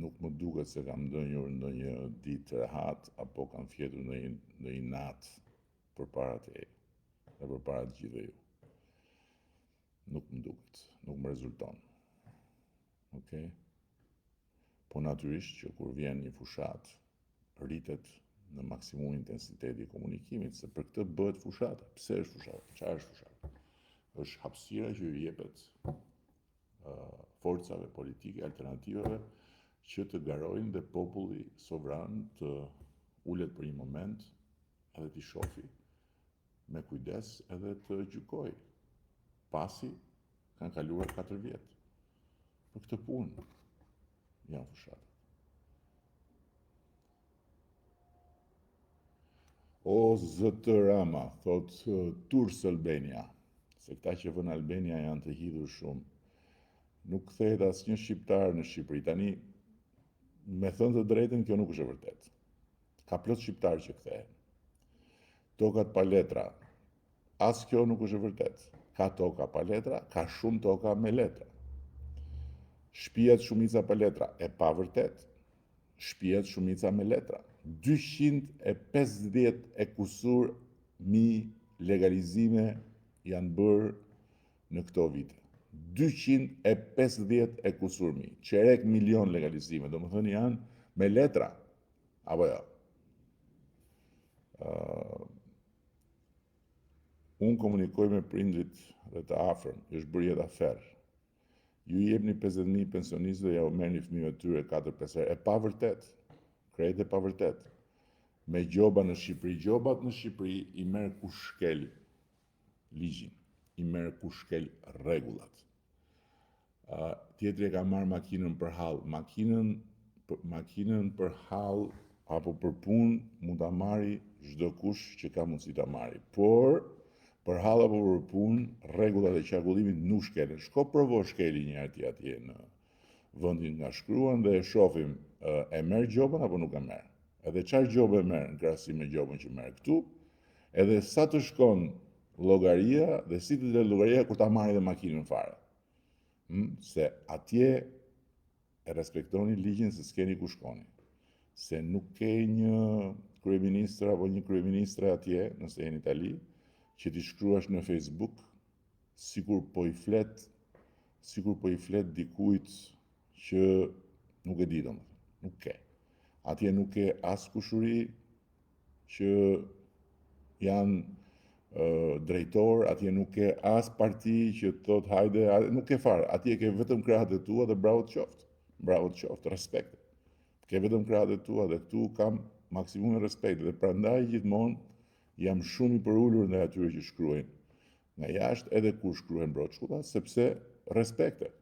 nuk më duket se kam ndonjur ndonjë ditë të rehat apo kam fjetur ndonjë natë përpara teje dhe përpara të gjithëve ju. Nuk më duket, nuk më rezulton. Okej? Po natyrisht që kur vjen një fushat, rritet në maksimum intensiteti i komunikimit, se për këtë bëhet fushata. Pse është fushata? Çfarë është fushata? Është hapësira që ju jepet forcave politike alternativave që të garojnë dhe populli sovran të ulet për një moment edhe t'i shofi me kujdes edhe të gjykoj pasi kanë kaluar 4 vjet. Për këtë punë janë fushatat. O zëtë Rama, thot Turs Albania, se këta që vënë Albania janë të hidhur shumë. Nuk kthehet asnjë shqiptar në Shqipëri. Tani, me thënë të drejtën, kjo nuk është e vërtet. Ka plot shqiptar që kthehen. Tokat pa letra. As kjo nuk është e vërtet. Ka toka pa letra, ka shumë toka me letra. Shtëpiat shumica pa letra, e pa vërtet. Shtëpiat shumica me letra. 250 e kusur mijë legalizime janë bërë në këto vite. 250 e kusur mijë. Qerek milion legalizime, do më thënë janë me letra. Apo jo? Unë komunikoj me prindrit dhe të afërm, është bërë jetë aferë. Ju jepni 50.000 pensionistëve, ja u merrni fëmijëve të tyre 4-5 herë. E pa vërtet. Krejt e pa vërtet. Me gjoba në Shqipëri. Gjobat në Shqipëri i merr kush shkel ligjin. I merr kush shkel rregullat. Tjetri e ka marrë makinën për hall. Makinën për hall apo për punë mund ta marrë çdo kush që ka mundësi ta marrë. Por për hall apo për punë, rregullat e qarkullimit nuk shkelen. Shko provo shkeli një herë atje në vendin nga shkruan dhe e shohim e merr gjobën apo nuk e merr. Edhe çfarë gjobë e merr në krahasim me gjobën që merr këtu, edhe sa të shkon llogaria dhe si të del llogaria kur ta marrë dhe makinën fare. Se atje e respektoni ligjin se s'keni ku shkoni. Se nuk ke një kryeministër apo një kryeministre atje, nëse jeni në Itali, që t'i shkruash në Facebook sikur po i flet dikujt që nuk e di domethënë, nuk ke. Atje nuk ke as kushuri që janë drejtor, atje nuk ke as parti që thot hajde, nuk ke fare. Atje ke vetëm krahët e tua dhe bravo të qoftë. Bravo të qoftë, respekt. Ke vetëm krahët e tua dhe këtu kam maksimum respekt dhe prandaj gjithmonë jam shumë i përullur ndaj atyre që shkruajnë nga jashtë edhe kur shkruajnë broçkulla, sepse respekte.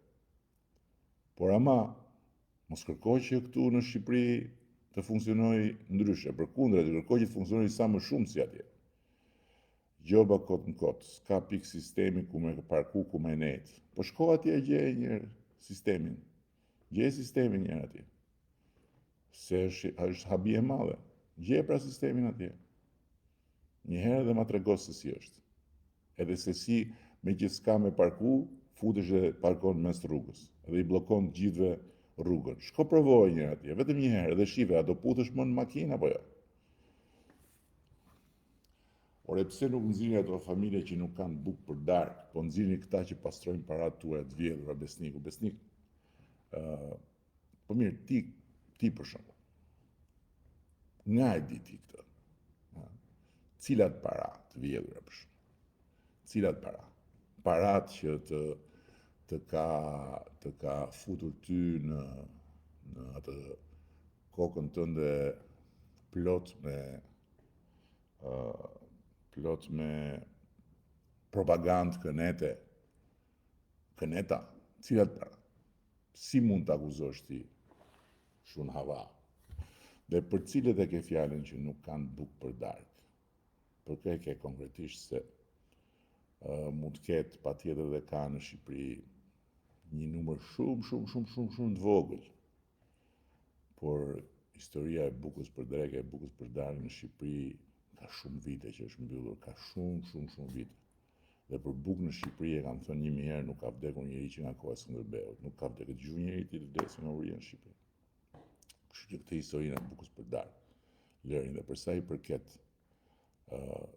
Por ama mos kërkoj që këtu në Shqipëri të funksionojë ndryshe, përkundër, kërkoj që të funksionojë sa më shumë si atje. Gjoba kot në kot, s'ka pik sistemi ku me parku, ku me nejt. Po shko atje e gjej një sistemin. Gjej sistemin një atje. Se është habi e madhe. Gjej pra sistemin atje. Një herë dhe ma tregos se si është. Edhe se si me që s'ka me parku, futesh dhe parkon mes rrugës. Edhe i blokon gjithve rrugën. Shko provoj një atje, vetëm një herë, dhe shive, a do putesh më në makinë apo jo? Ore, pse nuk nxirrni ato familje që nuk kanë bukë për darkë, po nxirrni këta që pastrojnë paratë tuaja të vjedhura, Besniku. Besnik, po mirë, ti për shembull. Nga e di ti këtë? Cilat para të vjedhura për shembull? Cilat para? Parat që të ka futur ty në atë kokën tënde plot me propagandë këneta, cilat para? Si mund të akuzosh ti shun hava? Dhe për cilët e ke fjalën që nuk kanë bukë për darkë? Për kë e ke konkretisht se mund të ketë patjetër dhe ka në Shqipëri një numër shumë të vogël. Por historia e bukës për drekë, e bukës për darkë në Shqipëri ka shumë vite që është mbyllur, ka shumë vite. Dhe për bukë në Shqipëri e kam thënë 1000 herë, nuk ka vdekur njeri që nga koha e Skënderbeut, nuk ka vdekur. Dëgjoj njeri ti të vdesë nga uria në Shqipëri. Kështu që këtë historinë e bukës për darë. Lërin dhe përsa i përket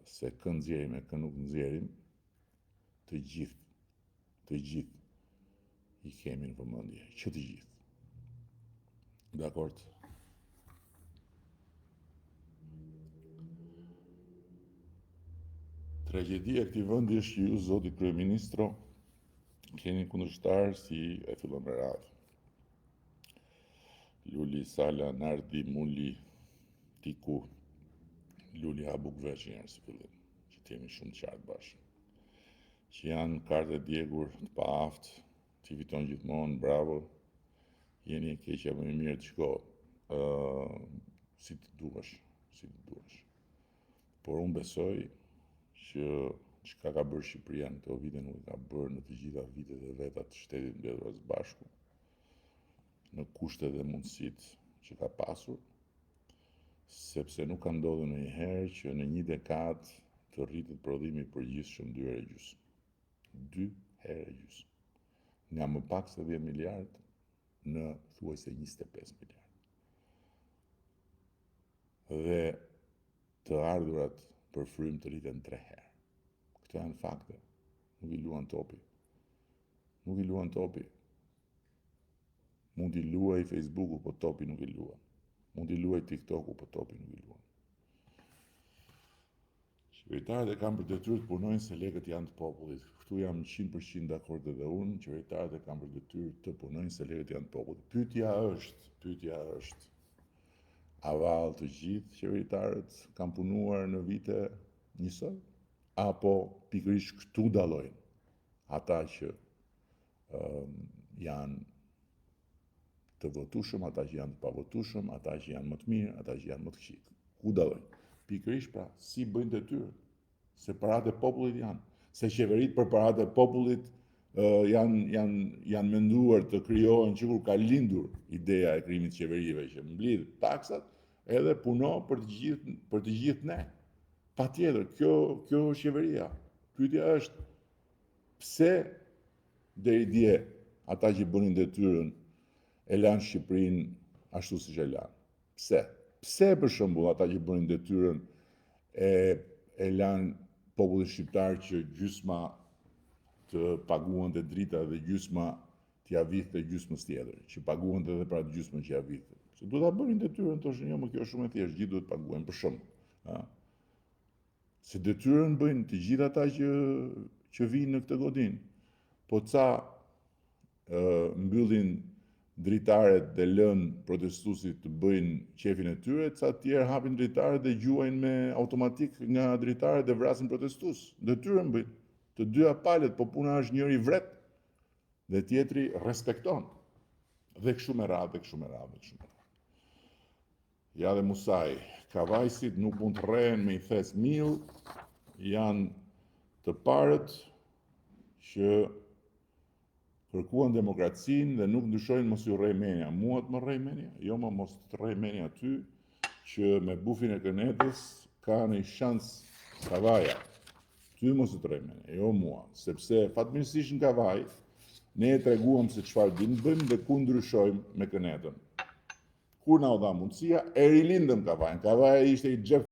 se kë nxjerrim e kë nuk nxjerrim, të gjithë i kemi në vëmendje, që të gjithë. Dakord? Tragedia e këtij vendi është që ju, zoti kryeministro, keni kundërshtar si e fillon me radhë. Luli, Sala, Nardi, Muli, Tiku, Luli Habuk veç njerë së fillim, që t'jemi shumë të qartë bashkë. Që janë kartë djegur, të pa aftë, që fiton gjithmonë, bravo, jeni e keqja më mirë të shko, si të duash. Por unë besoj që çka ka bërë Shqipëria në këto vite nuk ka bërë në të gjitha vitet e veta të Shtetit Mbledhur së Bashku, në kushtet dhe mundësitë që ka pasur, sepse nuk ka ndodhur ndonjëherë që në një dekadë të rritet prodhimi i përgjithshëm 2 herë e gjysmë. 2 herë e gjysmë. Nga më pak se 10 miliardë në thuajse 25 miliardë. Dhe të ardhurat për frym të rriten 3 herë. Këto janë fakte. Nuk i luan topi. Mund t'i luaj Facebooku, po topi nuk i luan. Mund t'i luaj TikToku, po topi nuk i luan. Qeveritarët e kanë për detyrë të punojnë se lekët janë të popullit. Këtu jam 100% dakord edhe unë, qeveritarët e kanë për detyrë të punojnë se lekët janë të popullit. Pyetja është, a vallë të gjithë qeveritarët kanë punuar në vite njësoj? Apo pikërisht këtu dallojnë ata që janë të votueshëm, ata që janë të pavotueshëm, ata që janë më të mirë, ata që janë më të këqij. Ku dallojnë? Pikërisht pra, si bëjnë detyrën, se paratë e popullit janë, se qeveritë për paratë e popullit janë menduar të krijohen që kur ka lindur ideja e krijimit të qeverive që mblidh taksat, edhe puno për të gjithë ne. Patjetër, kjo është qeveria. Pyetja është, pse deri dje ata që bënin detyrën e lanë Shqipërinë ashtu siç e lanë? Pse? Pse për shembull ata që bënin detyrën e lanë popullin shqiptar që gjysma të paguante drita dhe gjysma t'ia vidhte gjysmës tjetër, që paguante edhe për atë gjysmën që ia vidhte. Se duhet ta bënin detyrën, thoshin jo, më kjo është shumë e thjeshtë, gjithë duhet paguajnë për shembull. Se detyrën bëjnë të gjithë ata që vinë në këtë godinë. Po ca mbyllin dritaret dhe lën protestuesit të bëjnë qefin e tyre, ca tjerë hapin dritaret dhe gjuajnë me automatik nga dritaret dhe vrasin protestues. Detyrën bëjnë. Të dyja palët, po puna është njëri vret dhe tjetri respekton. Dhe kështu me radhë. Ja dhe Musaj, kavajsit nuk mund të rrehen me i thes mill, janë të parët që kërkuan demokracinë dhe nuk ndryshojnë mos ju rrej menja. Mua të më rrej menja? Jo, mos të rrej menja ty, që me bufin e kënetës ka një shans kavaja. Ty mos të rrej menja, jo mua. Sepse fatmirësisht në kavaj, ne e treguam se çfarë dimë bëjmë dhe ku ndryshojmë me kënetën. Kur na u dha mundësia, e rilindëm kavajën. Kavaja ishte i xhep